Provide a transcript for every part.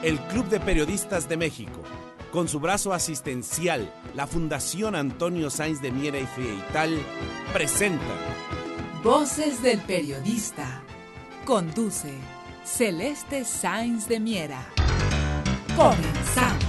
El Club de Periodistas de México, con su brazo asistencial, la Fundación Antonio Sáenz de Miera y Feital, presenta Voces del Periodista. Conduce Celeste Sáenz de Miera. Comenzamos.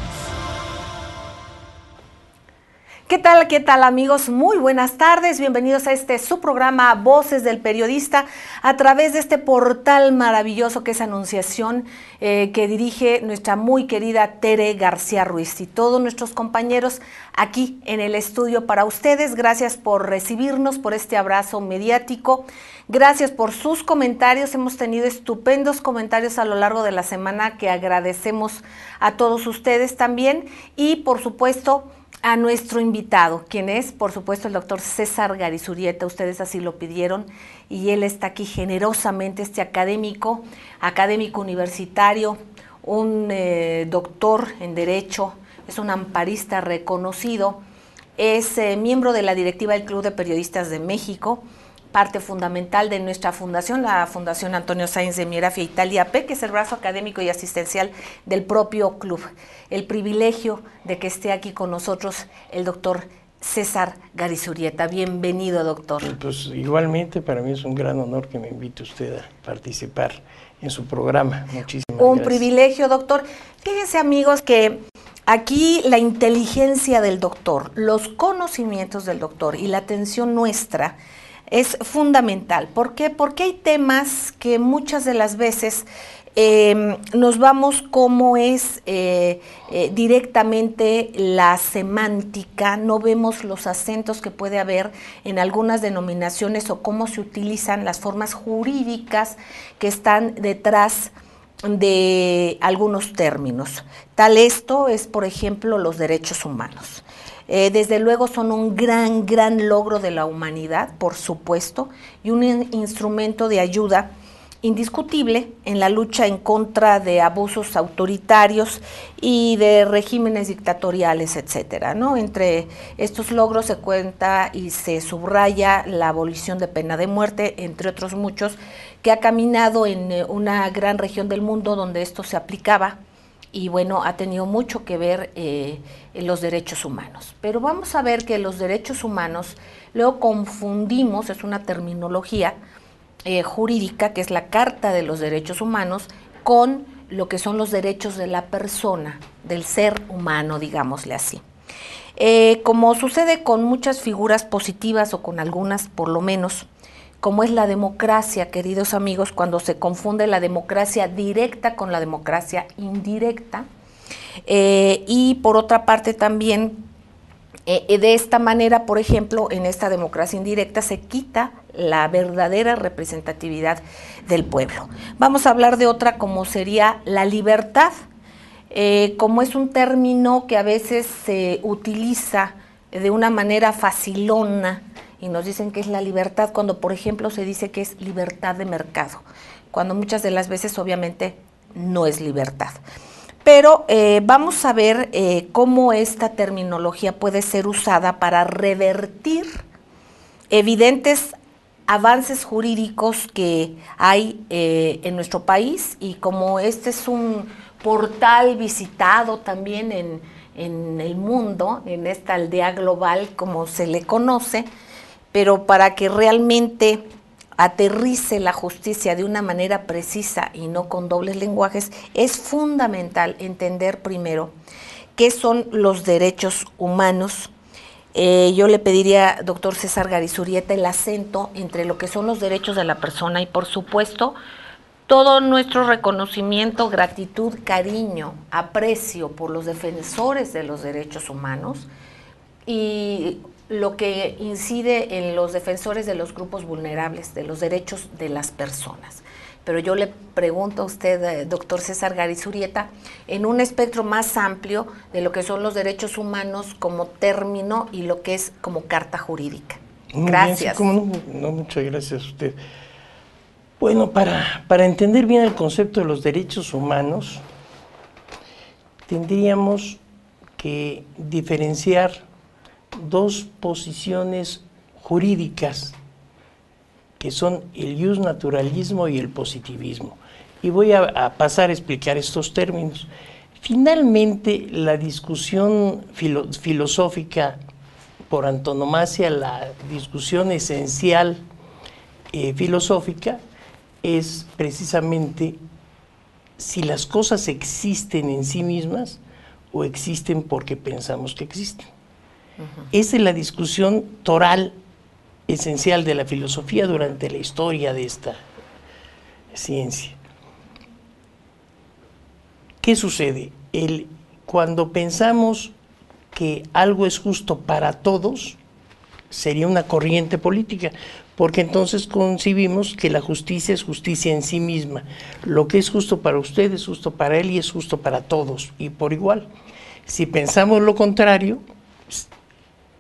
¿Qué tal amigos? Muy buenas tardes, bienvenidos a su programa Voces del Periodista a través de este portal maravilloso que es Anunciación, que dirige nuestra muy querida Tere García Ruiz y todos nuestros compañeros aquí en el estudio para ustedes. Gracias por recibirnos, por este abrazo mediático, gracias por sus comentarios, hemos tenido estupendos comentarios a lo largo de la semana que agradecemos a todos ustedes también y por supuesto a nuestro invitado, quien es, por supuesto, el doctor César Garizurieta. Ustedes así lo pidieron y él está aquí generosamente, académico universitario, un doctor en Derecho, es un amparista reconocido, es miembro de la directiva del Club de Periodistas de México, parte fundamental de nuestra fundación, la Fundación Antonio Sáenz de Miera Feital IP, que es el brazo académico y asistencial del propio club. El privilegio de que esté aquí con nosotros el doctor César Garizurieta. Bienvenido, doctor. Pues igualmente para mí es un gran honor que me invite usted a participar en su programa. Muchísimas gracias. Un privilegio, doctor. Fíjense, amigos, que aquí la inteligencia del doctor, los conocimientos del doctor y la atención nuestra es fundamental. ¿Por qué? Porque hay temas que muchas de las veces nos vamos como es directamente la semántica, no vemos los acentos que puede haber en algunas denominaciones o cómo se utilizan las formas jurídicas que están detrás de algunos términos. Tal esto es, por ejemplo, los derechos humanos. Desde luego son un gran logro de la humanidad, por supuesto, y un instrumento de ayuda indiscutible en la lucha en contra de abusos autoritarios y de regímenes dictatoriales, etcétera, ¿no? Entre estos logros se cuenta y se subraya la abolición de pena de muerte, entre otros muchos, que ha caminado en una gran región del mundo donde esto se aplicaba. Y bueno, ha tenido mucho que ver en los derechos humanos. Pero vamos a ver que los derechos humanos luego confundimos, es una terminología jurídica, que es la Carta de los Derechos Humanos, con lo que son los derechos de la persona, del ser humano, digámosle así. Como sucede con muchas figuras positivas, o con algunas por lo menos, como es la democracia, queridos amigos, cuando se confunde la democracia directa con la democracia indirecta, y por otra parte también, de esta manera, por ejemplo, en esta democracia indirecta se quita la verdadera representatividad del pueblo. Vamos a hablar de otra como sería la libertad, como es un término que a veces se utiliza de una manera facilona, y nos dicen que es la libertad cuando, por ejemplo, se dice que es libertad de mercado, cuando muchas de las veces obviamente no es libertad. Pero vamos a ver cómo esta terminología puede ser usada para revertir evidentes avances jurídicos que hay en nuestro país, y como este es un portal visitado también en el mundo, en esta aldea global como se le conoce, pero para que realmente aterrice la justicia de una manera precisa y no con dobles lenguajes, es fundamental entender primero qué son los derechos humanos. Yo le pediría, doctor César Garizurieta, el acento entre lo que son los derechos de la persona y, por supuesto, todo nuestro reconocimiento, gratitud, cariño, aprecio por los defensores de los derechos humanos y lo que incide en los defensores de los grupos vulnerables, de los derechos de las personas. Pero yo le pregunto a usted, doctor César Garizurieta, en un espectro más amplio de lo que son los derechos humanos como término y lo que es como carta jurídica. Gracias. Bien, sí, no, muchas gracias a usted. Bueno, para entender bien el concepto de los derechos humanos, tendríamos que diferenciar dos posiciones jurídicas que son el iusnaturalismo y el positivismo. Y voy a pasar a explicar estos términos. Finalmente, la discusión filosófica por antonomasia, la discusión esencial filosófica, es precisamente si las cosas existen en sí mismas o existen porque pensamos que existen. Esa es la discusión toral esencial de la filosofía durante la historia de esta ciencia. ¿Qué sucede? Cuando pensamos que algo es justo para todos, sería una corriente política, porque entonces concibimos que la justicia es justicia en sí misma. Lo que es justo para usted es justo para él y es justo para todos, y por igual. Si pensamos lo contrario,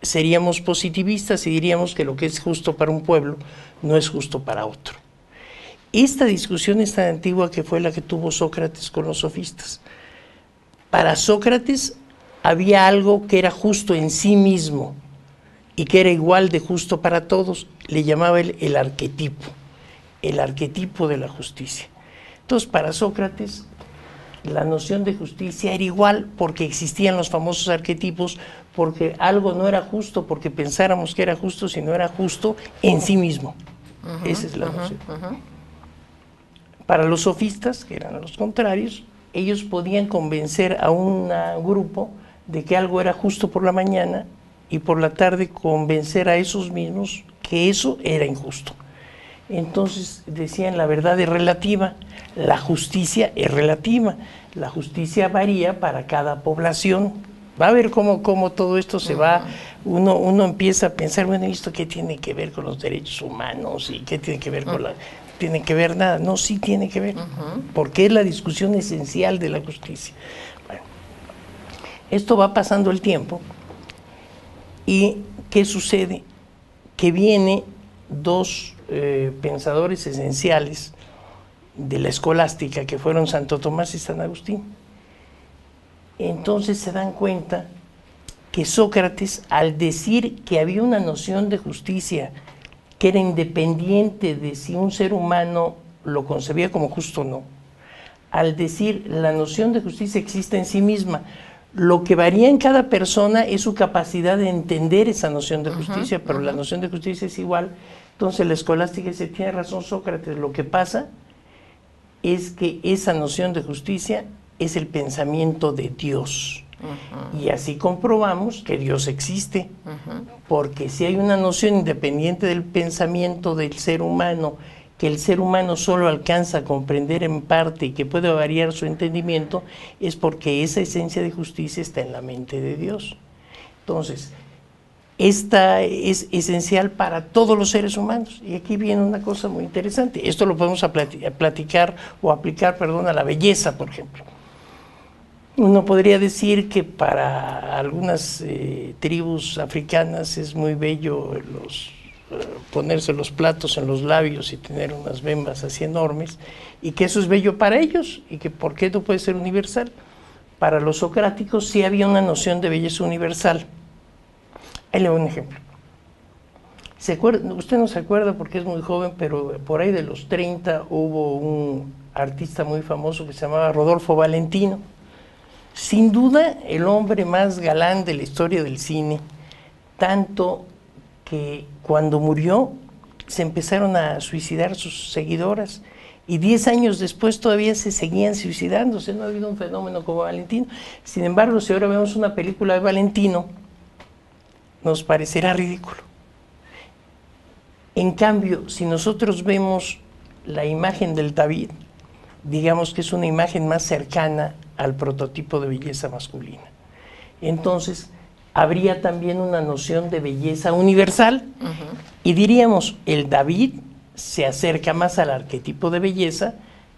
seríamos positivistas y diríamos que lo que es justo para un pueblo no es justo para otro. Esta discusión es tan antigua que fue la que tuvo Sócrates con los sofistas. Para Sócrates había algo que era justo en sí mismo y que era igual de justo para todos. Le llamaba el arquetipo de la justicia. Entonces, para Sócrates, la noción de justicia era igual porque existían los famosos arquetipos, porque algo no era justo porque pensáramos que era justo, sino era justo en sí mismo. Esa es la noción. Para los sofistas, que eran los contrarios, ellos podían convencer a un grupo de que algo era justo por la mañana y por la tarde convencer a esos mismos que eso era injusto. Entonces decían, la verdad es relativa, la justicia es relativa, la justicia varía para cada población. Va a ver cómo todo esto se va, uno empieza a pensar, bueno, ¿esto qué tiene que ver con los derechos humanos? ¿Y qué tiene que ver con la...? ¿Tiene que ver nada? No, sí tiene que ver, porque es la discusión esencial de la justicia. Bueno, esto va pasando el tiempo, y ¿qué sucede? Que vienen dos pensadores esenciales de la escolástica, que fueron Santo Tomás y San Agustín. Entonces se dan cuenta que Sócrates, al decir que había una noción de justicia que era independiente de si un ser humano lo concebía como justo o no, al decir la noción de justicia existe en sí misma, lo que varía en cada persona es su capacidad de entender esa noción de justicia, pero la noción de justicia es igual. Entonces la escolástica dice, tiene razón Sócrates, lo que pasa es que esa noción de justicia es el pensamiento de Dios. Y así comprobamos que Dios existe, porque si hay una noción independiente del pensamiento del ser humano, que el ser humano solo alcanza a comprender en parte y que puede variar su entendimiento, es porque esa esencia de justicia está en la mente de Dios. Entonces, esta es esencial para todos los seres humanos. Y aquí viene una cosa muy interesante. Esto lo podemos aplicar a la belleza, por ejemplo. Uno podría decir que para algunas tribus africanas es muy bello ponerse los platos en los labios y tener unas bembas así enormes, y que eso es bello para ellos, y que ¿por qué no puede ser universal? Para los socráticos sí había una noción de belleza universal. Ahí le doy un ejemplo. Usted no se acuerda porque es muy joven, pero por ahí de los 30 hubo un artista muy famoso que se llamaba Rodolfo Valentino. Sin duda, el hombre más galán de la historia del cine, tanto que cuando murió se empezaron a suicidar sus seguidoras, y 10 años después todavía se seguían suicidándose. No ha habido un fenómeno como Valentino. Sin embargo, si ahora vemos una película de Valentino, nos parecerá ridículo. En cambio, si nosotros vemos la imagen del David, digamos que es una imagen más cercana al prototipo de belleza masculina. Entonces, habría también una noción de belleza universal, y diríamos, el David se acerca más al arquetipo de belleza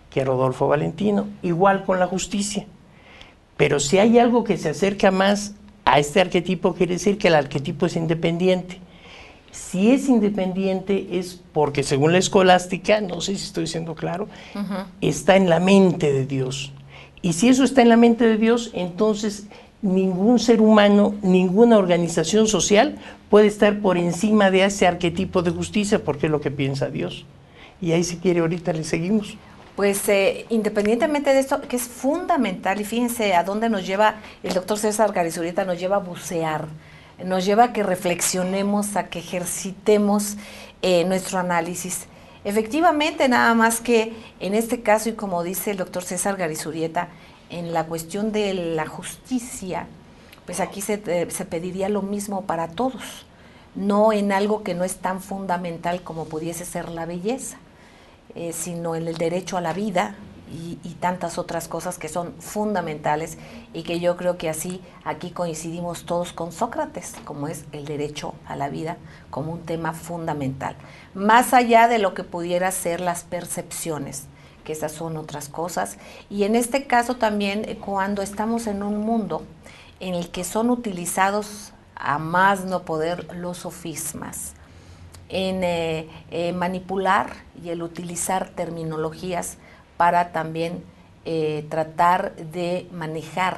que Rodolfo Valentino, igual con la justicia. Pero si hay algo que se acerca más a este arquetipo, quiere decir que el arquetipo es independiente. Si es independiente es porque, según la escolástica, no sé si estoy siendo claro, está en la mente de Dios. Y si eso está en la mente de Dios, entonces ningún ser humano, ninguna organización social puede estar por encima de ese arquetipo de justicia, porque es lo que piensa Dios. Y ahí, si quiere, ahorita le seguimos. Pues independientemente de esto, que es fundamental, y fíjense a dónde nos lleva el doctor César Garizurieta, nos lleva a bucear, nos lleva a que reflexionemos, a que ejercitemos nuestro análisis. Efectivamente, nada más que en este caso, y como dice el doctor César Garizurieta, en la cuestión de la justicia, pues aquí se pediría lo mismo para todos, no en algo que no es tan fundamental como pudiese ser la belleza. Sino en el derecho a la vida y tantas otras cosas que son fundamentales y que yo creo que así aquí coincidimos todos con Sócrates, como es el derecho a la vida como un tema fundamental, más allá de lo que pudiera ser las percepciones, que esas son otras cosas, y en este caso también cuando estamos en un mundo en el que son utilizados a más no poder los sofismas, en manipular y el utilizar terminologías para también tratar de manejar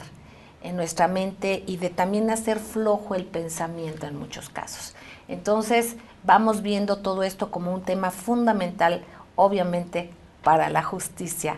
en nuestra mente y de también hacer flojo el pensamiento en muchos casos. Entonces vamos viendo todo esto como un tema fundamental, obviamente, para la justicia,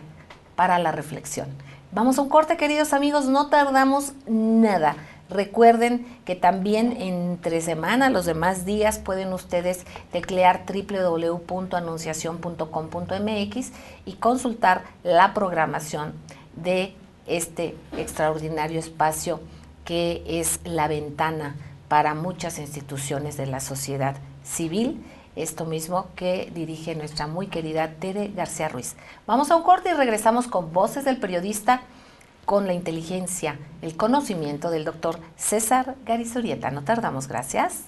para la reflexión. Vamos a un corte, queridos amigos, no tardamos nada. Recuerden que también entre semana, los demás días, pueden ustedes teclear www.anunciacion.com.mx y consultar la programación de este extraordinario espacio que es la ventana para muchas instituciones de la sociedad civil, esto mismo que dirige nuestra muy querida Tere García Ruiz. Vamos a un corte y regresamos con Voces del Periodista, con la inteligencia, el conocimiento del doctor César Garizurieta. No tardamos, gracias.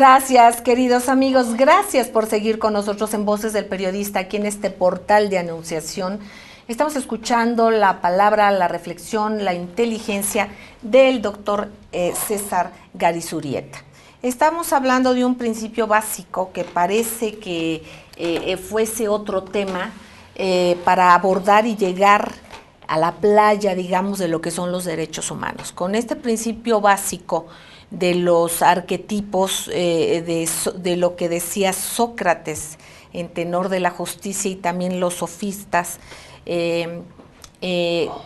Gracias, queridos amigos, gracias por seguir con nosotros en Voces del Periodista, aquí en este portal de anunciación. Estamos escuchando la palabra, la reflexión, la inteligencia del doctor César Garizurieta. Estamos hablando de un principio básico que parece que fuese otro tema para abordar y llegar a la playa, digamos, de lo que son los derechos humanos. Con este principio básico de los arquetipos, de lo que decía Sócrates en tenor de la justicia y también los sofistas,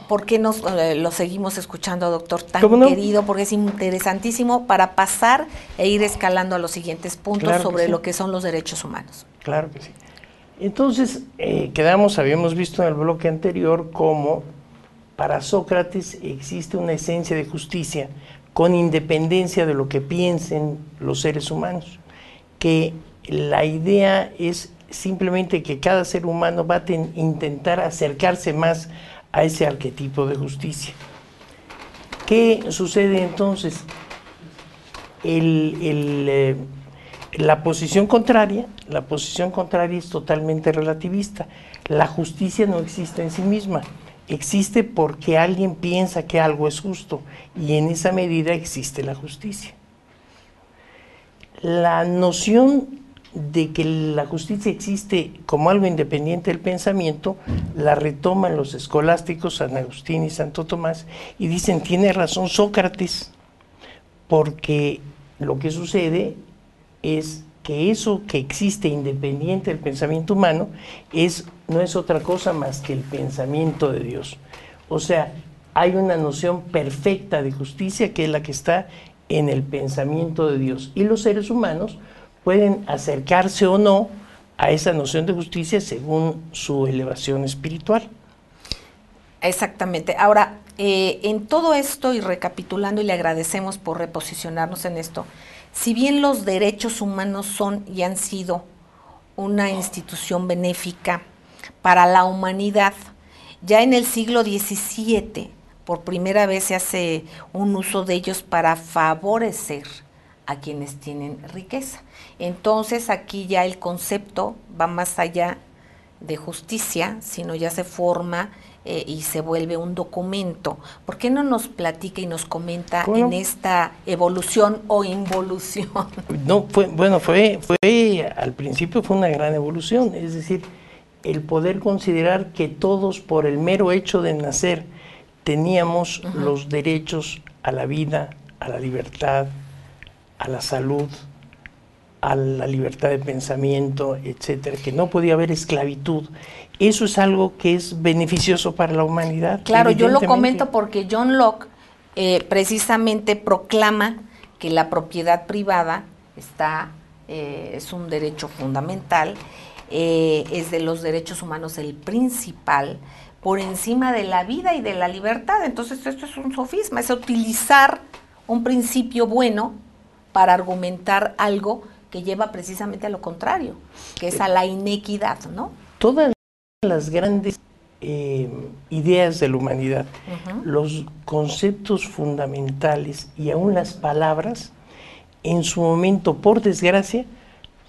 ¿por qué lo seguimos escuchando, doctor, tan querido? Porque es interesantísimo para pasar e ir escalando a los siguientes puntos sobre lo que son los derechos humanos. Claro que sí. Entonces, habíamos visto en el bloque anterior cómo para Sócrates existe una esencia de justicia con independencia de lo que piensen los seres humanos, que la idea es simplemente que cada ser humano va a intentar acercarse más a ese arquetipo de justicia. ¿Qué sucede entonces? La posición contraria es totalmente relativista. La justicia no existe en sí misma, existe porque alguien piensa que algo es justo y en esa medida existe la justicia. La noción de que la justicia existe como algo independiente del pensamiento la retoman los escolásticos San Agustín y Santo Tomás y dicen, tiene razón Sócrates, porque lo que sucede es que eso que existe independiente del pensamiento humano no es otra cosa más que el pensamiento de Dios. O sea, hay una noción perfecta de justicia que es la que está en el pensamiento de Dios. Y los seres humanos pueden acercarse o no a esa noción de justicia según su elevación espiritual. Exactamente. Ahora, en todo esto y recapitulando, y le agradecemos por reposicionarnos en esto, si bien los derechos humanos son y han sido una institución benéfica para la humanidad, ya en el siglo XVII, por primera vez se hace un uso de ellos para favorecer a quienes tienen riqueza. Entonces aquí ya el concepto va más allá de justicia, sino ya se forma y se vuelve un documento. ¿Por qué no nos platica y nos comenta en esta evolución o involución? No, al principio fue una gran evolución, es decir, el poder considerar que todos por el mero hecho de nacer teníamos los derechos a la vida, a la libertad, a la salud, a la libertad de pensamiento, etcétera, que no podía haber esclavitud. Eso es algo que es beneficioso para la humanidad. Claro, yo lo comento porque John Locke precisamente proclama que la propiedad privada es un derecho fundamental, es de los derechos humanos el principal, por encima de la vida y de la libertad. Entonces esto es un sofisma, es utilizar un principio bueno para argumentar algo que lleva precisamente a lo contrario, que es a la inequidad, ¿no? Todas las grandes ideas de la humanidad, los conceptos fundamentales y aún las palabras, en su momento, por desgracia,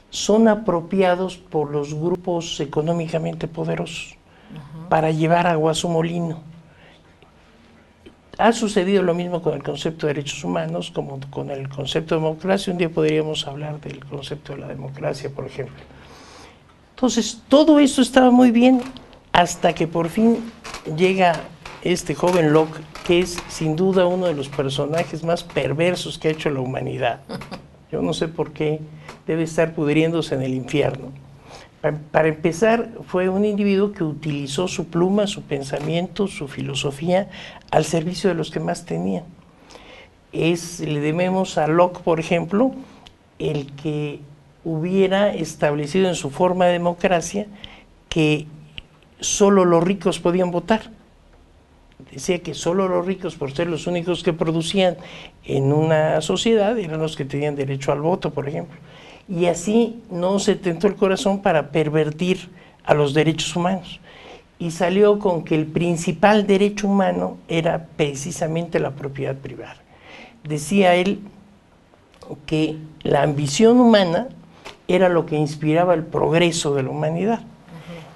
son apropiados por los grupos económicamente poderosos para llevar agua a su molino. Ha sucedido lo mismo con el concepto de derechos humanos, como con el concepto de democracia. Un día podríamos hablar del concepto de la democracia, por ejemplo. Entonces, todo esto estaba muy bien hasta que por fin llega este joven Locke, que es sin duda uno de los personajes más perversos que ha hecho la humanidad. Yo no sé por qué debe estar pudriéndose en el infierno. Para empezar, fue un individuo que utilizó su pluma, su pensamiento, su filosofía al servicio de los que más tenían. Le debemos a Locke, por ejemplo, el que hubiera establecido en su forma de democracia que solo los ricos podían votar. Decía que solo los ricos, por ser los únicos que producían en una sociedad, eran los que tenían derecho al voto, por ejemplo. Y así no se tentó el corazón para pervertir a los derechos humanos. Y salió con que el principal derecho humano era precisamente la propiedad privada. Decía él que la ambición humana era lo que inspiraba el progreso de la humanidad.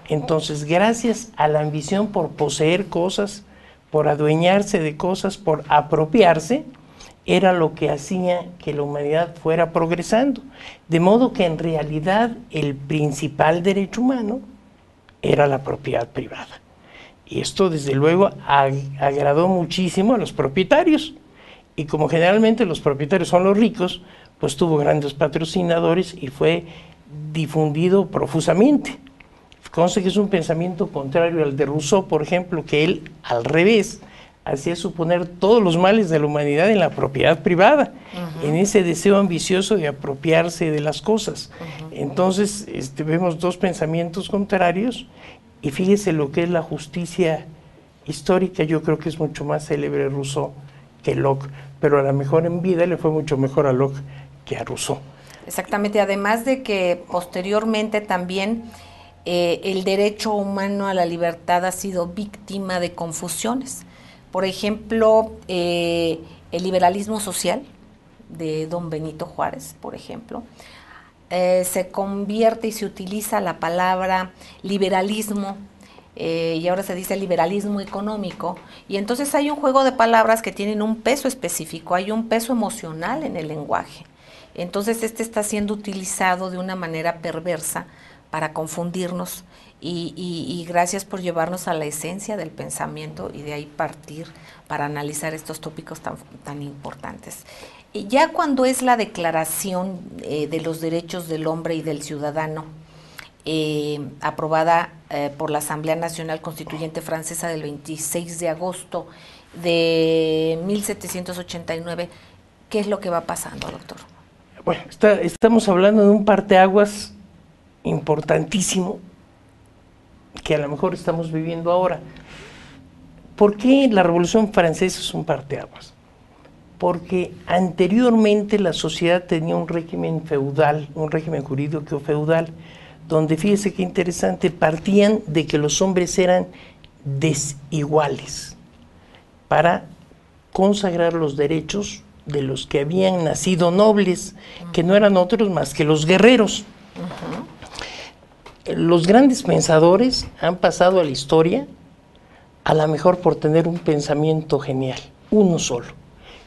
Entonces, gracias a la ambición por poseer cosas, por adueñarse de cosas, por apropiarse, era lo que hacía que la humanidad fuera progresando. De modo que en realidad el principal derecho humano era la propiedad privada. Y esto desde luego agradó muchísimo a los propietarios. Y como generalmente los propietarios son los ricos, pues tuvo grandes patrocinadores y fue difundido profusamente. Conste que es un pensamiento contrario al de Rousseau, por ejemplo, que él, al revés, hacía suponer todos los males de la humanidad en la propiedad privada, en ese deseo ambicioso de apropiarse de las cosas. Entonces, vemos dos pensamientos contrarios, y fíjese lo que es la justicia histórica. Yo creo que es mucho más célebre Rousseau que Locke, pero a lo mejor en vida le fue mucho mejor a Locke que a Rousseau. Exactamente, además de que posteriormente también el derecho humano a la libertad ha sido víctima de confusiones. Por ejemplo, el liberalismo social de don Benito Juárez, por ejemplo, se convierte y se utiliza la palabra liberalismo, y ahora se dice liberalismo económico, y entonces hay un juego de palabras que tienen un peso específico, hay un peso emocional en el lenguaje. Entonces está siendo utilizado de una manera perversa para confundirnos, y gracias por llevarnos a la esencia del pensamiento y de ahí partir para analizar estos tópicos tan importantes. Y ya cuando es la Declaración de los Derechos del Hombre y del Ciudadano, aprobada por la Asamblea Nacional Constituyente Francesa del 26 de agosto de 1789, ¿qué es lo que va pasando, doctor? Bueno, estamos hablando de un parteaguas importantísimo que a lo mejor estamos viviendo ahora. ¿Por qué la Revolución Francesa es un parteaguas? Porque anteriormente la sociedad tenía un régimen feudal, un régimen jurídico feudal, donde, fíjese qué interesante, partían de que los hombres eran desiguales para consagrar los derechos de los que habían nacido nobles, que no eran otros más que los guerreros. Los grandes pensadores han pasado a la historia, a lo mejor por tener un pensamiento genial, uno solo.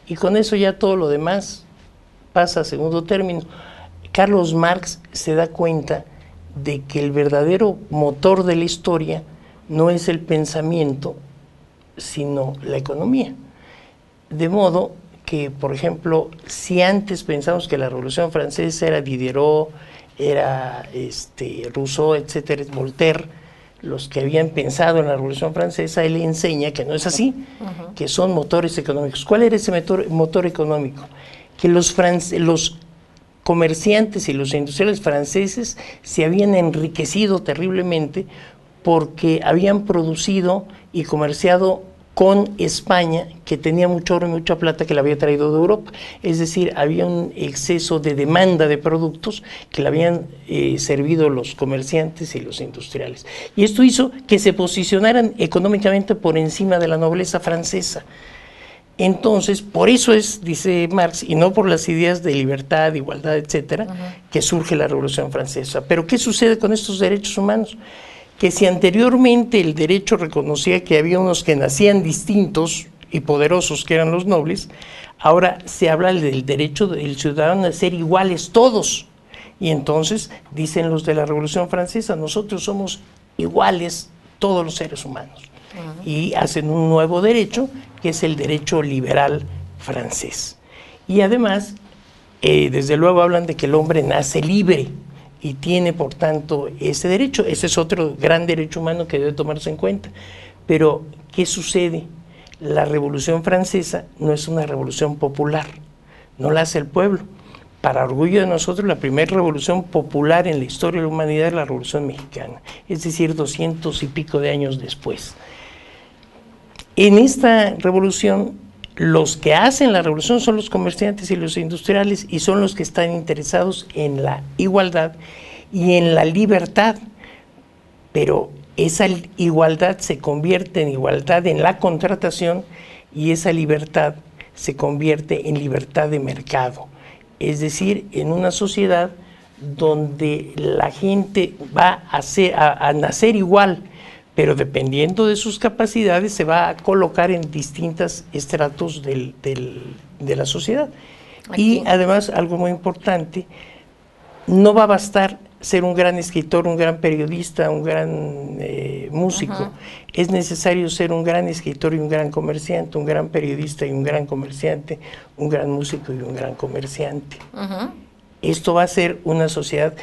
Y con eso ya todo lo demás pasa a segundo término. Carlos Marx se da cuenta de que el verdadero motor de la historia no es el pensamiento, sino la economía. De modo que, por ejemplo, si antes pensamos que la Revolución Francesa era Diderot, era Rousseau, etcétera, Voltaire, los que habían pensado en la Revolución Francesa, él enseña que no es así, que son motores económicos. ¿Cuál era ese motor económico? Que los comerciantes y los industriales franceses se habían enriquecido terriblemente porque habían producido y comerciado con España, que tenía mucho oro y mucha plata que le había traído de Europa. Es decir, había un exceso de demanda de productos que le habían servido los comerciantes y los industriales. Y esto hizo que se posicionaran económicamente por encima de la nobleza francesa. Entonces, por eso es, dice Marx, y no por las ideas de libertad, igualdad, etcétera, que surge la Revolución Francesa. Pero ¿qué sucede con estos derechos humanos? Que si anteriormente el derecho reconocía que había unos que nacían distintos y poderosos, que eran los nobles, ahora se habla del derecho del ciudadano a ser iguales todos. Y entonces dicen los de la Revolución Francesa, nosotros somos iguales todos los seres humanos. Y hacen un nuevo derecho, que es el derecho liberal francés. Y además, desde luego hablan de que el hombre nace libre y tiene, por tanto, ese derecho. Ese es otro gran derecho humano que debe tomarse en cuenta. Pero, ¿qué sucede? La Revolución Francesa no es una revolución popular, no la hace el pueblo. Para orgullo de nosotros, la primera revolución popular en la historia de la humanidad es la Revolución Mexicana, es decir, 200 y pico de años después. En esta revolución, los que hacen la revolución son los comerciantes y los industriales, y son los que están interesados en la igualdad y en la libertad. Pero esa igualdad se convierte en igualdad en la contratación, y esa libertad se convierte en libertad de mercado. es decir, en una sociedad donde la gente va a nacer igual, pero dependiendo de sus capacidades se va a colocar en distintos estratos de la sociedad. Aquí. Y además, algo muy importante, no va a bastar ser un gran escritor, un gran periodista, un gran músico. Es necesario ser un gran escritor y un gran comerciante, un gran periodista y un gran comerciante, un gran músico y un gran comerciante. Esto va a ser una sociedad,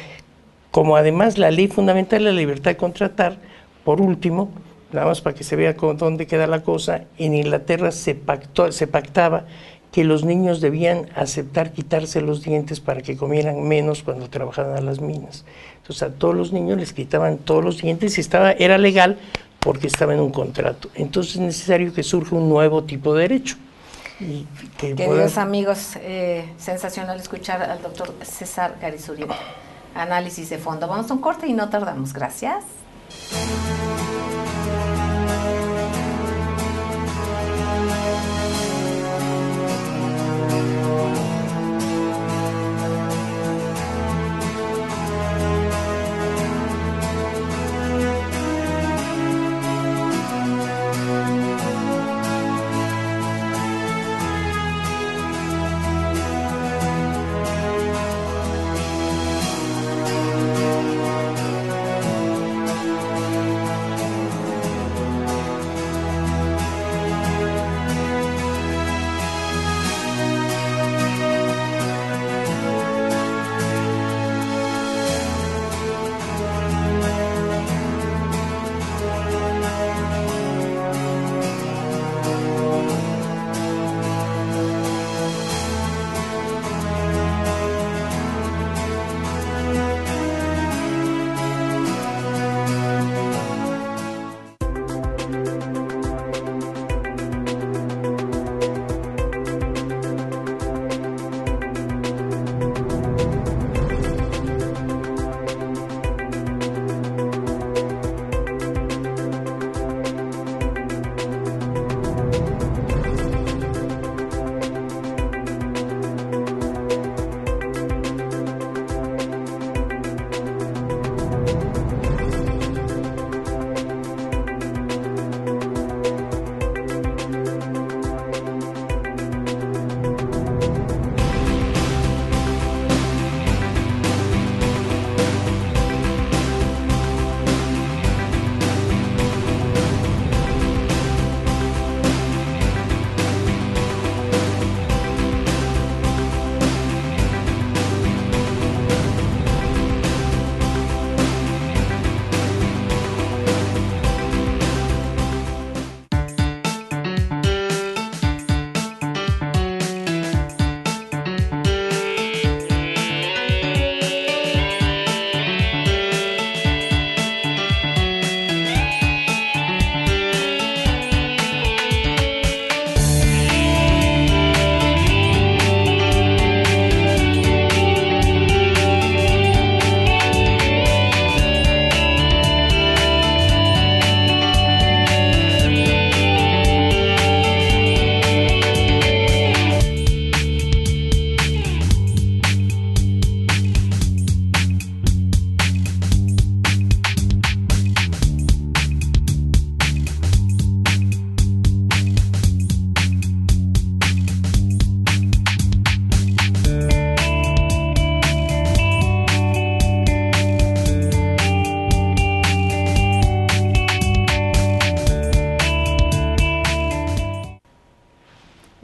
como además la ley fundamental de la libertad de contratar, por último, nada más para que se vea dónde queda la cosa, en Inglaterra se pactaba que los niños debían aceptar quitarse los dientes para que comieran menos cuando trabajaban a las minas. Entonces a todos los niños les quitaban todos los dientes y era legal porque estaba en un contrato. Entonces es necesario que surja un nuevo tipo de derecho. Queridos amigos, sensacional escuchar al doctor César Garizurieta. Análisis de fondo. Vamos a un corte y no tardamos. Gracias.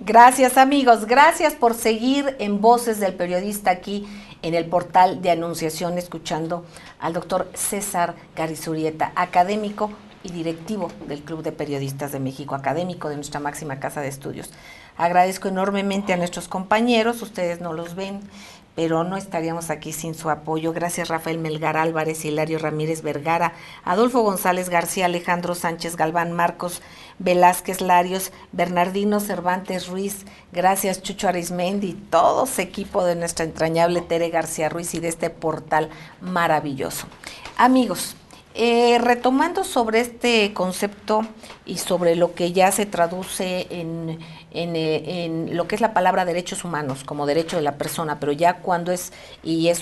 Gracias amigos, gracias por seguir en Voces del Periodista aquí en el portal de Anunciación, escuchando al doctor César Garizurieta, académico y directivo del Club de Periodistas de México, académico de nuestra máxima casa de estudios. Agradezco enormemente a nuestros compañeros, ustedes no los ven, pero no estaríamos aquí sin su apoyo. Gracias Rafael Melgar Álvarez, Hilario Ramírez Vergara, Adolfo González García, Alejandro Sánchez Galván, Marcos Velázquez Larios, Bernardino Cervantes Ruiz, gracias Chucho Arismendi, todo ese equipo de nuestra entrañable Tere García Ruiz y de este portal maravilloso. Amigos, Retomando sobre este concepto y sobre lo que ya se traduce en lo que es la palabra derechos humanos como derecho de la persona, pero ya cuando es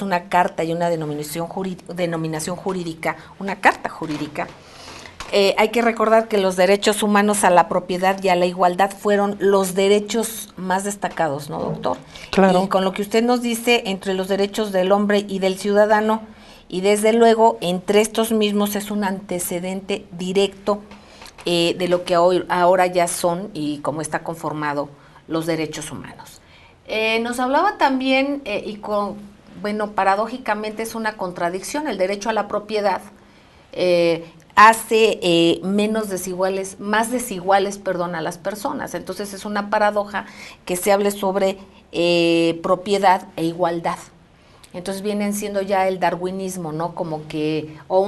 una carta y una denominación jurídica, una carta jurídica, hay que recordar que los derechos humanos a la propiedad y a la igualdad fueron los derechos más destacados, ¿no, doctor? Claro. Y con lo que usted nos dice, entre los derechos del hombre y del ciudadano, y desde luego entre estos mismos es un antecedente directo de lo que ahora ya son y cómo está conformado los derechos humanos. Nos hablaba también, paradójicamente es una contradicción, el derecho a la propiedad hace más desiguales a las personas. Entonces es una paradoja que se hable sobre propiedad e igualdad. Entonces vienen siendo ya el darwinismo, ¿no? Como que, o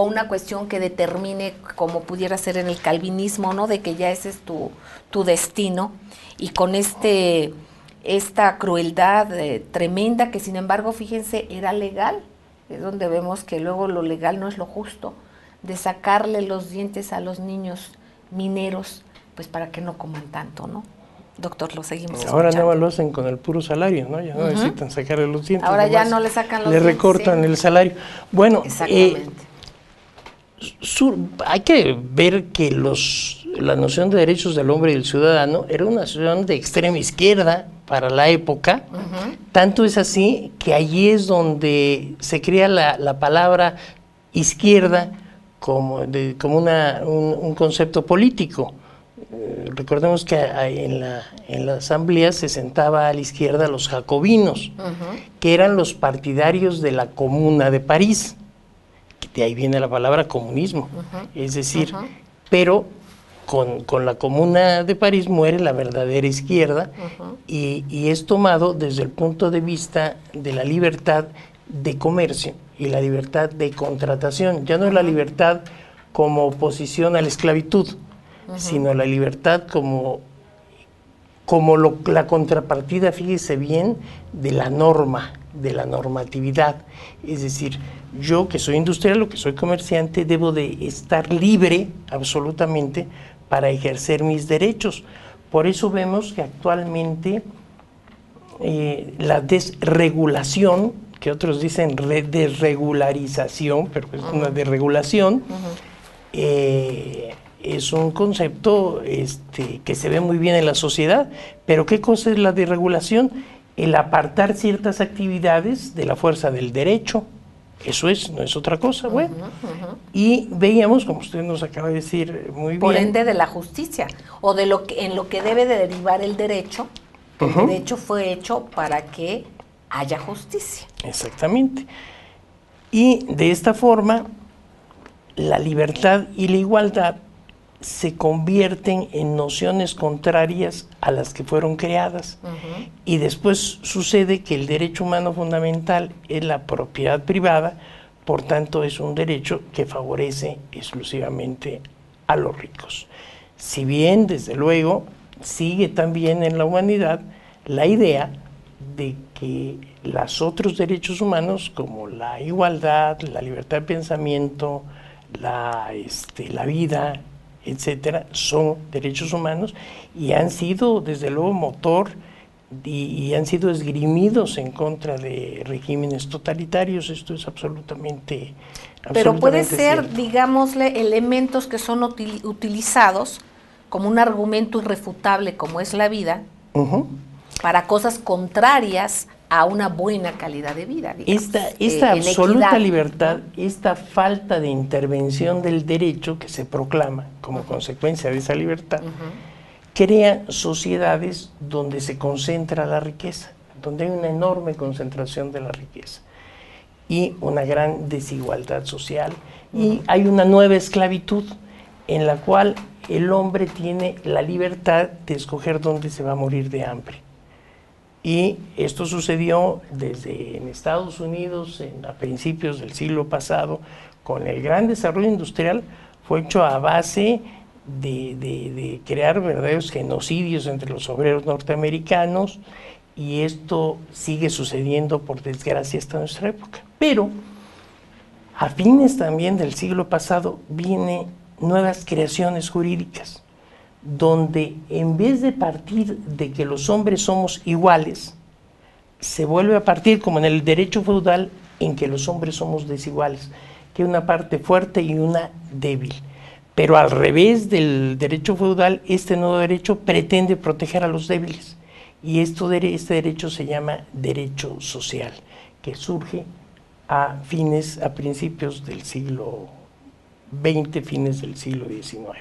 una cuestión que determine, como pudiera ser en el calvinismo, ¿no? De que ya ese es tu destino, y con esta crueldad tremenda que, sin embargo, fíjense, era legal. Es donde vemos que luego lo legal no es lo justo, de sacarle los dientes a los niños mineros, pues para que no coman tanto, ¿no? Doctor, lo seguimos ahora escuchando. nada más lo hacen con el puro salario, ¿no? Ya no necesitan sacarle los dientes. Ahora ya no le sacan los dientes. Le recortan recortan el salario. Bueno, exactamente. Hay que ver que la noción de derechos del hombre y del ciudadano era una noción de extrema izquierda para la época. Tanto es así que allí es donde se crea la palabra izquierda como un concepto político. Recordemos que en la asamblea se sentaba a la izquierda los jacobinos, que eran los partidarios de la Comuna de París, de ahí viene la palabra comunismo, es decir, pero con la Comuna de París muere la verdadera izquierda, y es tomado desde el punto de vista de la libertad de comercio y la libertad de contratación. Ya no es la libertad como oposición a la esclavitud, sino la libertad como la contrapartida, fíjese bien, de la norma, de la normatividad. Es decir, yo que soy industrial o que soy comerciante debo de estar libre absolutamente para ejercer mis derechos. Por eso vemos que actualmente la desregulación, que otros dicen desregularización, pero es una desregulación, es un concepto que se ve muy bien en la sociedad. Pero ¿qué cosa es la desregulación? El apartar ciertas actividades de la fuerza del derecho. Eso no es otra cosa, bueno. Y veíamos, como usted nos acaba de decir muy bien. Por ende de la justicia, o en lo que debe de derivar el derecho. El derecho fue hecho para que haya justicia. Exactamente. Y de esta forma, la libertad y la igualdad se convierten en nociones contrarias a las que fueron creadas. Y después sucede que el derecho humano fundamental es la propiedad privada, por tanto es un derecho que favorece exclusivamente a los ricos. Si bien, desde luego, sigue también en la humanidad la idea de que los otros derechos humanos, como la igualdad, la libertad de pensamiento, la vida, etcétera, son derechos humanos y han sido desde luego motor y han sido esgrimidos en contra de regímenes totalitarios. Esto es absolutamente pero puede ser, cierto. Digámosle, elementos que son utilizados como un argumento irrefutable como es la vida, para cosas contrarias a una buena calidad de vida. Esta absoluta libertad, esta falta de intervención del derecho que se proclama como consecuencia de esa libertad, crea sociedades donde se concentra la riqueza, donde hay una enorme concentración de la riqueza y una gran desigualdad social, y hay una nueva esclavitud en la cual el hombre tiene la libertad de escoger dónde se va a morir de hambre. Y esto sucedió en Estados Unidos a principios del siglo pasado, con el gran desarrollo industrial. Fue hecho a base de crear verdaderos genocidios entre los obreros norteamericanos, y esto sigue sucediendo, por desgracia, hasta nuestra época. Pero A fines también del siglo pasado vienen nuevas creaciones jurídicas, donde en vez de partir de que los hombres somos iguales, se vuelve a partir, como en el derecho feudal, en que los hombres somos desiguales, que hay una parte fuerte y una débil. Pero al revés del derecho feudal, este nuevo derecho pretende proteger a los débiles. Y este derecho se llama derecho social, que surge a principios del siglo XX, fines del siglo XIX.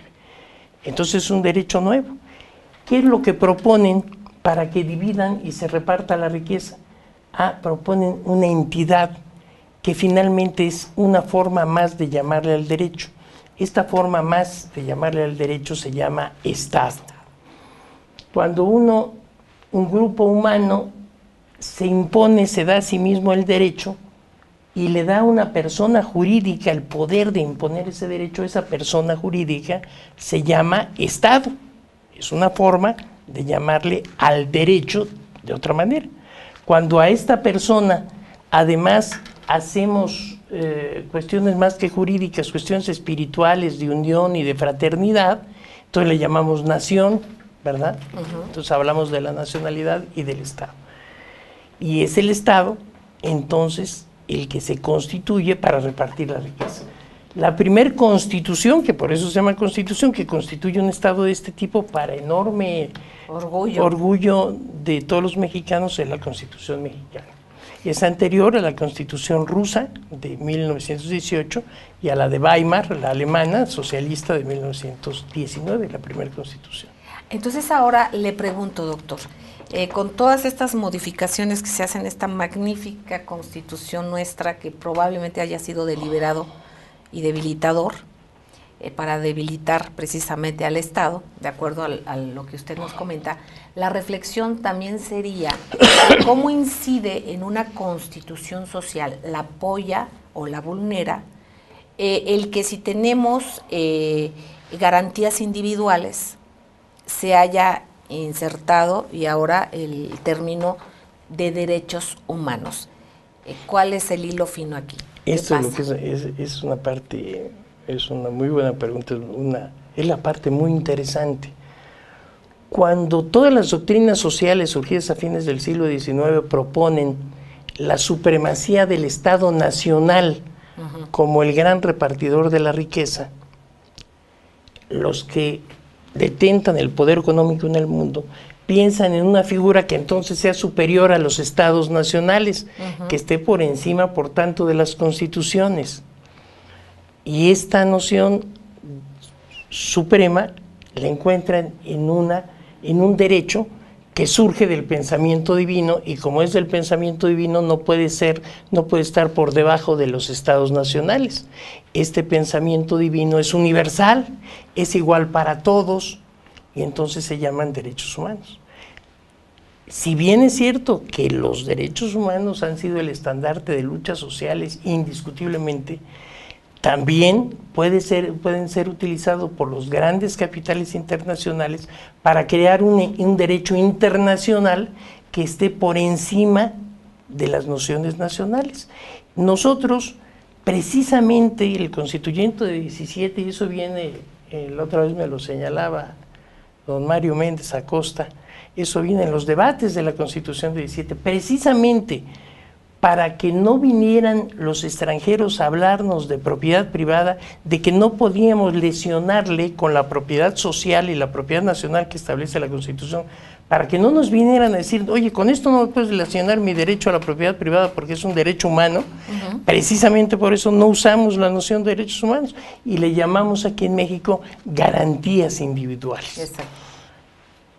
Entonces es un derecho nuevo. ¿Qué es lo que proponen para que dividan y se reparta la riqueza? Proponen una entidad que finalmente es una forma más de llamarle al derecho. Esta forma más de llamarle al derecho se llama Estado. Cuando un grupo humano se impone, se da a sí mismo el derecho y le da a una persona jurídica el poder de imponer ese derecho, esa persona jurídica se llama Estado. Es una forma de llamarle al derecho de otra manera. Cuando a esta persona, además, hacemos cuestiones más que jurídicas, cuestiones espirituales, de unión y de fraternidad, entonces le llamamos nación, ¿verdad? Entonces hablamos de la nacionalidad y del Estado. Y es el Estado, entonces, el que se constituye para repartir la riqueza. La primer constitución, que por eso se llama constitución, que constituye un Estado de este tipo para enorme orgullo de todos los mexicanos, es la Constitución mexicana. Es anterior a la Constitución rusa de 1918 y a la de Weimar, la alemana, socialista, de 1919, la primera Constitución. Entonces ahora le pregunto, doctor, con todas estas modificaciones que se hacen, esta magnífica Constitución nuestra, que probablemente haya sido deliberado y debilitador, para debilitar precisamente al Estado, de acuerdo a lo que usted nos comenta, la reflexión también sería cómo incide en una constitución social, la apoya o la vulnera, el que si tenemos garantías individuales se haya insertado y ahora el término de derechos humanos. ¿Cuál es el hilo fino aquí? Esto es lo que es una parte, es una muy buena pregunta, es la parte muy interesante. Cuando todas las doctrinas sociales surgidas a fines del siglo XIX proponen la supremacía del Estado nacional como el gran repartidor de la riqueza, los que detentan el poder económico en el mundo piensan en una figura que entonces sea superior a los estados nacionales, que esté por encima, por tanto, de las constituciones. Y esta noción suprema la encuentran en un derecho que surge del pensamiento divino, y como es del pensamiento divino no puede estar por debajo de los estados nacionales. Este pensamiento divino es universal, es igual para todos, y entonces se llaman derechos humanos. Si bien es cierto que los derechos humanos han sido el estandarte de luchas sociales indiscutiblemente, también pueden ser utilizados por los grandes capitales internacionales para crear un derecho internacional que esté por encima de las nociones nacionales. Nosotros, precisamente, el constituyente de 17, y eso viene, la otra vez me lo señalaba don Mario Méndez Acosta, eso viene en los debates de la Constitución de 17, precisamente para que no vinieran los extranjeros a hablarnos de propiedad privada, de que no podíamos lesionarle con la propiedad social y la propiedad nacional que establece la Constitución, para que no nos vinieran a decir, oye, con esto no me puedes lesionar mi derecho a la propiedad privada porque es un derecho humano. Precisamente por eso no usamos la noción de derechos humanos y le llamamos aquí en México garantías individuales. Exacto.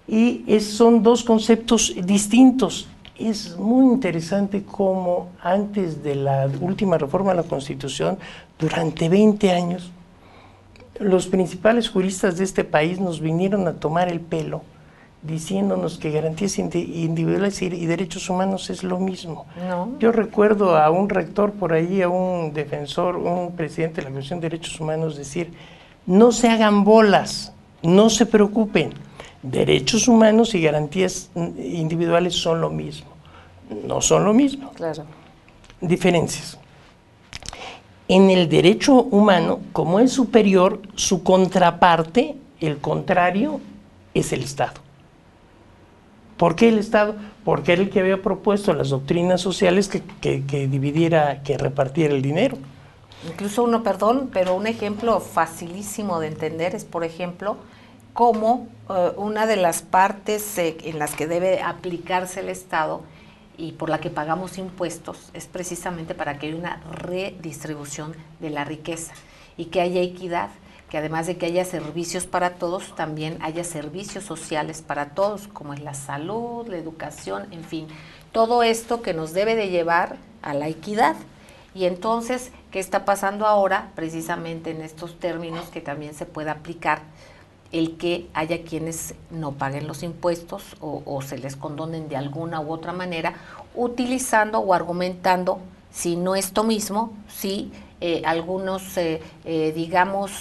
Y son dos conceptos distintos. Es muy interesante cómo antes de la última reforma a la Constitución, durante 20 años, los principales juristas de este país nos vinieron a tomar el pelo, diciéndonos que garantías individuales y derechos humanos es lo mismo. No. Yo recuerdo a un rector por ahí, a un defensor, un presidente de la Comisión de Derechos Humanos decir, no se hagan bolas, no se preocupen, derechos humanos y garantías individuales son lo mismo. No son lo mismo. Claro. Diferencias. en el derecho humano, como es superior, su contraparte, el contrario, es el Estado. ¿Por qué el Estado? Porque era el que había propuesto las doctrinas sociales que dividiera, que repartiera el dinero. Incluso pero un ejemplo facilísimo de entender es, por ejemplo, cómo una de las partes en las que debe aplicarse el Estado y por la que pagamos impuestos es precisamente para que haya una redistribución de la riqueza y que haya equidad, que además de que haya servicios para todos, también haya servicios sociales para todos, como es la salud, la educación, en fin, todo esto que nos debe de llevar a la equidad. Y entonces, ¿qué está pasando ahora? Precisamente en estos términos que también se puede aplicar el que haya quienes no paguen los impuestos o se les condonen de alguna u otra manera, utilizando o argumentando, si no esto mismo, si algunos, digamos,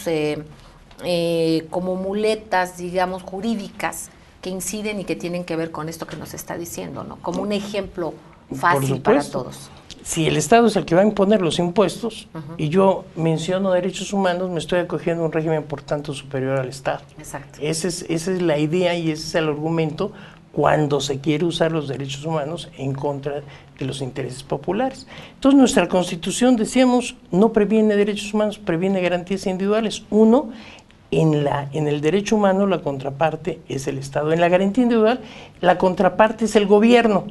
como muletas, digamos, jurídicas que inciden y que tienen que ver con esto que nos está diciendo, ¿no? Como un ejemplo fácil para todos. Si el Estado es el que va a imponer los impuestos y yo menciono derechos humanos, me estoy acogiendo a un régimen por tanto superior al Estado. Exacto. Esa es la idea y ese es el argumento cuando se quiere usar los derechos humanos en contra de los intereses populares. Entonces nuestra Constitución, decíamos, no previene derechos humanos, previene garantías individuales. Uno, en el derecho humano la contraparte es el Estado. En la garantía individual la contraparte es el gobierno.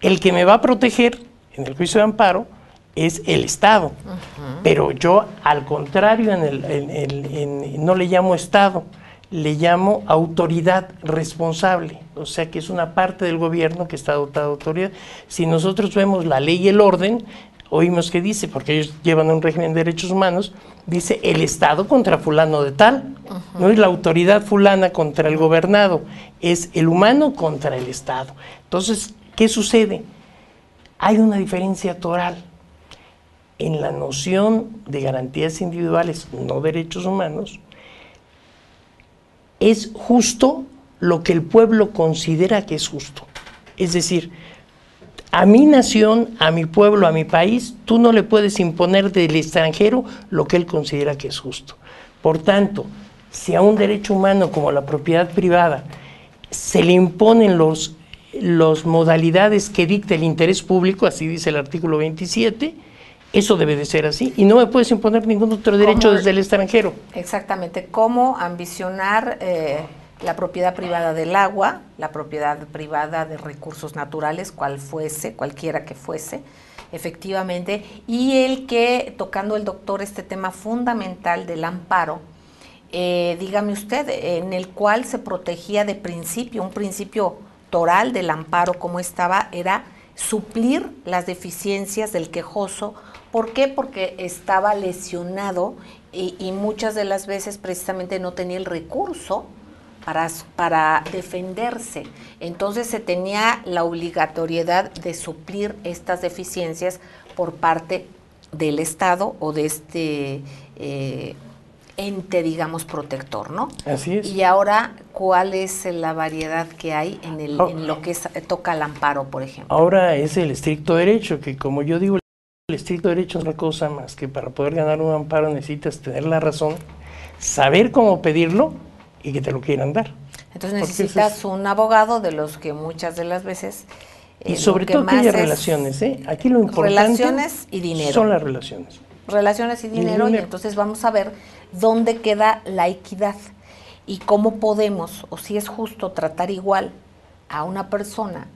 El que me va a proteger en el juicio de amparo es el Estado, pero yo al contrario no le llamo Estado, le llamo autoridad responsable, o sea que es una parte del gobierno que está dotada de autoridad. Si nosotros vemos la ley y el orden, oímos que dice, porque ellos llevan un régimen de derechos humanos, dice el Estado contra fulano de tal, no es la autoridad fulana contra el gobernado, es el humano contra el Estado. Entonces, ¿qué sucede? Hay una diferencia toral en la noción de garantías individuales, no derechos humanos. Es justo lo que el pueblo considera que es justo. Es decir, a mi nación, a mi pueblo, a mi país, tú no le puedes imponer del extranjero lo que él considera que es justo. Por tanto, si a un derecho humano como la propiedad privada se le imponen las modalidades que dicta el interés público, así dice el artículo 27, eso debe de ser así, y no me puedes imponer ningún otro derecho desde el extranjero. Exactamente, cómo ambicionar la propiedad privada del agua, la propiedad privada de recursos naturales, cualquiera que fuese, efectivamente, y el que, tocando el doctor este tema fundamental del amparo, dígame usted, en el cual se protegía de principio, un principio toral del amparo como estaba, era suplir las deficiencias del quejoso. ¿Por qué? Porque estaba lesionado y muchas de las veces precisamente no tenía el recurso para defenderse. Entonces se tenía la obligatoriedad de suplir estas deficiencias por parte del Estado o de este ente, digamos, protector, ¿no? Así es. Y ahora, ¿cuál es la variedad que hay en lo que toca al amparo, por ejemplo? Ahora es el estricto derecho, que como yo digo, el estricto derecho es otra cosa más que para poder ganar un amparo necesitas tener la razón, saber cómo pedirlo y que te lo quieran dar. Entonces necesitas un abogado de los que muchas de las veces... y sobre todo que haya relaciones, Aquí lo importante... Relaciones y dinero. Son las relaciones. Relaciones y dinero, y entonces vamos a ver dónde queda la equidad y cómo podemos, o si es justo tratar igual a una persona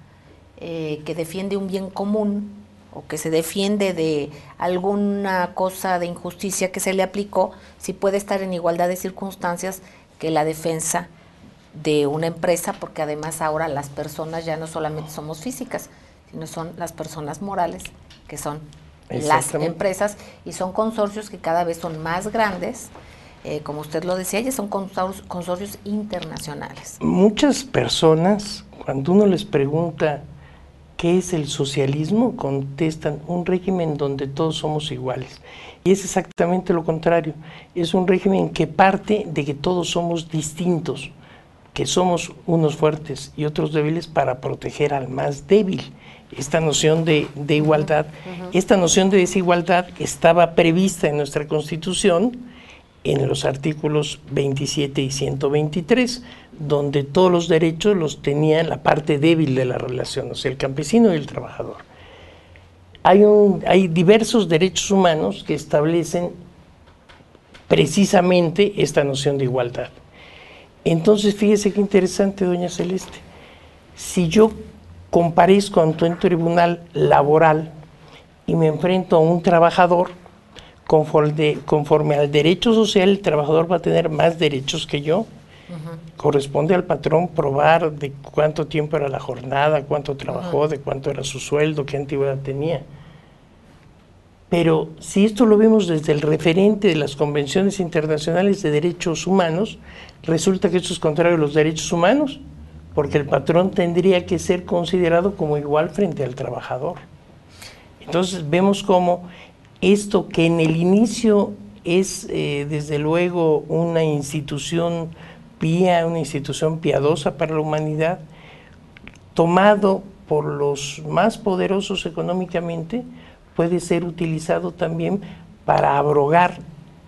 que defiende un bien común o que se defiende de alguna cosa de injusticia que se le aplicó, si puede estar en igualdad de circunstancias que la defensa de una empresa, porque además ahora las personas ya no solamente somos físicas, sino son las personas morales, que son las empresas, y son consorcios que cada vez son más grandes, como usted lo decía, ya son consorcios internacionales. Muchas personas, cuando uno les pregunta qué es el socialismo, contestan un régimen donde todos somos iguales. Y es exactamente lo contrario, es un régimen que parte de que todos somos distintos. que somos unos fuertes y otros débiles para proteger al más débil. Esta noción de igualdad, esta noción de desigualdad estaba prevista en nuestra Constitución en los artículos 27 y 123, donde todos los derechos los tenía la parte débil de la relación, o sea, el campesino y el trabajador. Hay diversos derechos humanos que establecen precisamente esta noción de igualdad. Entonces, fíjese qué interesante, doña Celeste. Si yo comparezco ante un tribunal laboral y me enfrento a un trabajador, conforme al derecho social, el trabajador va a tener más derechos que yo. Corresponde al patrón probar de cuánto tiempo era la jornada, cuánto trabajó, de cuánto era su sueldo, qué antigüedad tenía. Pero si esto lo vemos desde el referente de las convenciones internacionales de derechos humanos, resulta que esto es contrario a los derechos humanos, porque el patrón tendría que ser considerado como igual frente al trabajador. Entonces vemos cómo esto que en el inicio es desde luego una institución pía, una institución piadosa para la humanidad, tomado por los más poderosos económicamente, puede ser utilizado también para abrogar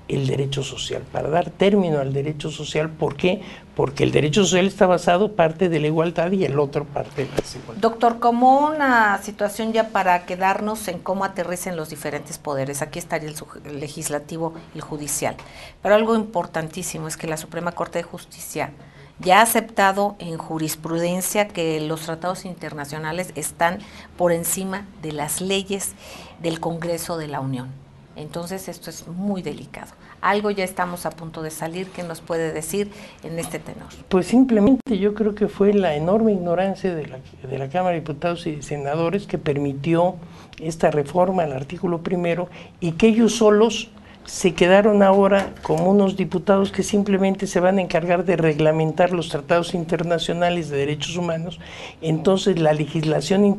el derecho social, para dar término al derecho social. ¿Por qué? Porque el derecho social está basado parte de la igualdad y el otro parte de la desigualdad. Doctor, como una situación ya para quedarnos en cómo aterrizan los diferentes poderes, aquí estaría el legislativo y el judicial, pero algo importantísimo es que la Suprema Corte de Justicia ya ha aceptado en jurisprudencia que los tratados internacionales están por encima de las leyes del Congreso de la Unión. Entonces esto es muy delicado. Algo ya estamos a punto de salir. ¿Qué nos puede decir en este tenor? Pues simplemente yo creo que fue la enorme ignorancia de la Cámara de Diputados y Senadores que permitió esta reforma al artículo 1 y que ellos solos se quedaron ahora como unos diputados que simplemente se van a encargar de reglamentar los tratados internacionales de derechos humanos. Entonces la legislación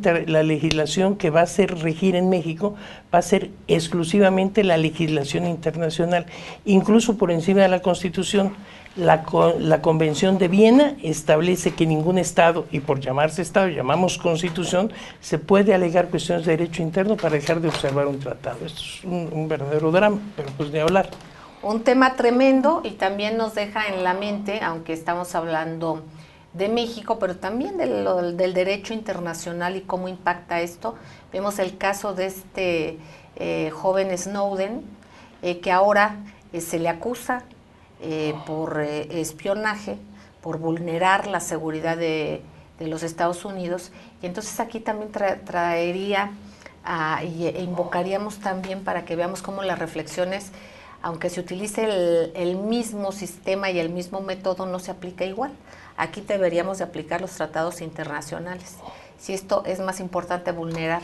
que va a ser regir en México va a ser exclusivamente la legislación internacional, incluso por encima de la Constitución. La Convención de Viena establece que ningún Estado, y por llamarse Estado llamamos Constitución, se puede alegar cuestiones de derecho interno para dejar de observar un tratado. Esto es un verdadero drama, pero pues de hablar. Un tema tremendo y también nos deja en la mente, aunque estamos hablando de México, pero también del derecho internacional y cómo impacta esto. Vemos el caso de este joven Snowden, que ahora se le acusa por espionaje, por vulnerar la seguridad de los Estados Unidos, y entonces aquí también traería e invocaríamos también para que veamos cómo las reflexiones, aunque se utilice el mismo sistema y el mismo método, no se aplica igual. Aquí deberíamos de aplicar los tratados internacionales. Si esto es más importante vulnerar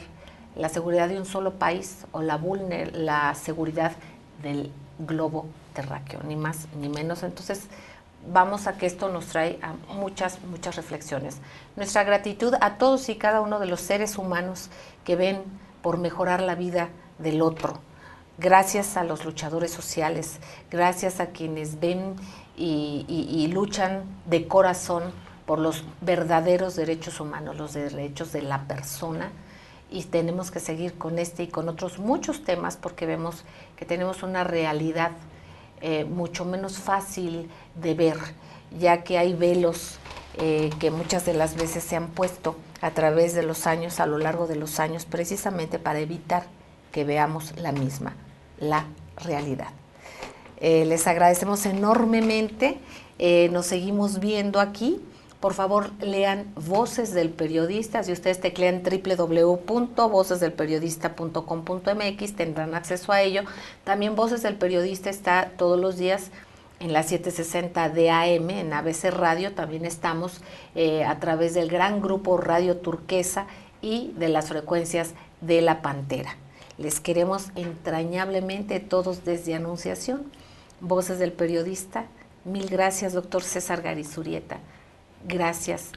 la seguridad de un solo país o la seguridad del globo terráqueo, ni más ni menos. Entonces vamos a que esto nos trae a muchas reflexiones. Nuestra gratitud a todos y cada uno de los seres humanos que ven por mejorar la vida del otro. Gracias a los luchadores sociales, gracias a quienes ven y luchan de corazón por los verdaderos derechos humanos, los derechos de la persona. Y tenemos que seguir con este y con otros muchos temas porque vemos que tenemos una realidad mucho menos fácil de ver, ya que hay velos que muchas de las veces se han puesto a través de los años, a lo largo de los años, precisamente para evitar que veamos la realidad. Les agradecemos enormemente, nos seguimos viendo aquí. Por favor, lean Voces del Periodista. Si ustedes teclean www.vocesdelperiodista.com.mx tendrán acceso a ello. También Voces del Periodista está todos los días en la 760 de AM, en ABC Radio. También estamos a través del gran grupo Radio Turquesa y de las frecuencias de La Pantera. Les queremos entrañablemente todos desde Anunciación. Voces del Periodista. Mil gracias, doctor César Garizurieta. Gracias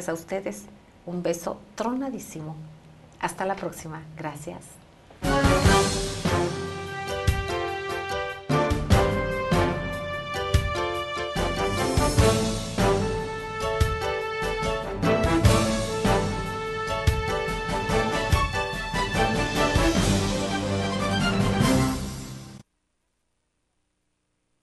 a ustedes. Un beso tronadísimo. Hasta la próxima. Gracias.